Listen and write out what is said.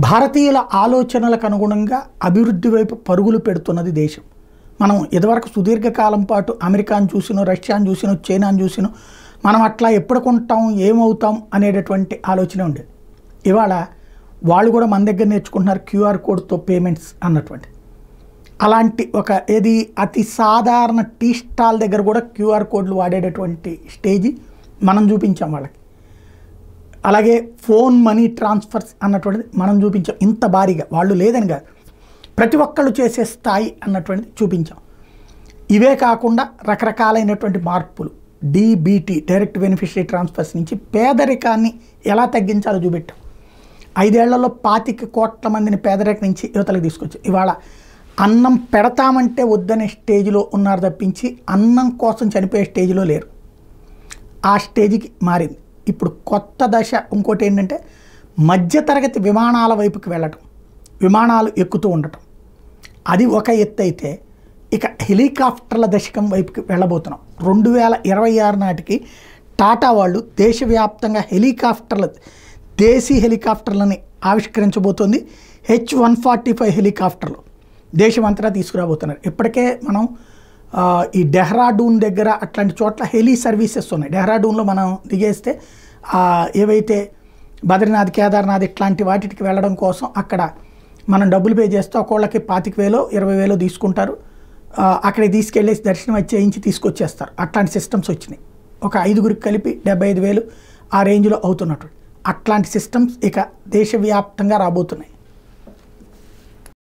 భారతీయుల ఆలోచనలకు అనుగుణంగా అభివృద్ధి వైపు పరుగులు పెడుతున్నది దేశం. మనం ఇదివరకు సుదీర్ఘకాలం పాటు అమెరికాను చూసినో, రష్యాను చూసినో, చైనాను చూసినో మనం అట్లా ఎప్పుడు కొంటాం, ఏమవుతాం అనేటటువంటి ఆలోచన ఉండేది. ఇవాళ వాళ్ళు కూడా మన దగ్గర నేర్చుకుంటున్నారు క్యూఆర్ కోడ్తో పేమెంట్స్ అన్నటువంటి. అలాంటి ఒక అతి సాధారణ టీ స్టాల్ దగ్గర కూడా క్యూఆర్ కోడ్లు వాడేటటువంటి స్టేజీ మనం చూపించాం వాళ్ళకి. అలాగే ఫోన్ మనీ ట్రాన్స్ఫర్స్ అన్నటువంటిది మనం చూపించాం. ఇంత భారీగా వాళ్ళు లేదని కాదు, ప్రతి ఒక్కళ్ళు చేసే స్థాయి అన్నటువంటిది చూపించాం. ఇవే కాకుండా రకరకాలైనటువంటి మార్పులు, డీబీటీ డైరెక్ట్ బెనిఫిషరీ ట్రాన్స్ఫర్స్ నుంచి పేదరికాన్ని ఎలా తగ్గించాలో చూపెట్టాం. 5 ఏళ్లలో 25 కోట్ల మందిని పేదరికం నుంచి యువతలకు తీసుకొచ్చాం. ఇవాళ అన్నం పెడతామంటే వద్దనే స్టేజ్లో ఉన్నారు తప్పించి అన్నం కోసం చనిపోయే స్టేజ్లో లేరు. ఆ స్టేజ్కి మారింది. ఇప్పుడు కొత్త దశ ఇంకోటి ఏంటంటే మధ్యతరగతి విమానాల వైపుకి వెళ్ళటం, విమానాలు ఎక్కుతూ ఉండటం. అది ఒక ఎత్తు అయితే ఇక హెలికాప్టర్ల దశకం వైపుకి వెళ్ళబోతున్నాం. 2026 నాటికి టాటా వాళ్ళు దేశవ్యాప్తంగా దేశీ హెలికాప్టర్లని ఆవిష్కరించబోతోంది. H-145 హెలికాప్టర్లు దేశమంతటా తీసుకురాబోతున్నారు. ఇప్పటికే మనం ఈ డెహ్రాడూన్ దగ్గర అట్లాంటి చోట్ల హెలీ సర్వీసెస్ ఉన్నాయి. డెహ్రాడూన్లో మనం దిగేస్తే ఏవైతే బద్రీనాథ్, కేదార్నాథ్ ఇట్లాంటి వాటికి వెళ్ళడం కోసం అక్కడ మనం డబ్బులు పే చేస్తే ఒక్కోళ్ళకి 25,000 20,000 తీసుకుంటారు. అక్కడికి తీసుకెళ్ళేసి దర్శనం చేయించి తీసుకొచ్చేస్తారు. అట్లాంటి సిస్టమ్స్ వచ్చినాయి. ఒక 5గురికి కలిపి 75,000 ఆ రేంజ్లో అవుతున్నట్టు. అట్లాంటి సిస్టమ్స్ ఇక దేశవ్యాప్తంగా రాబోతున్నాయి.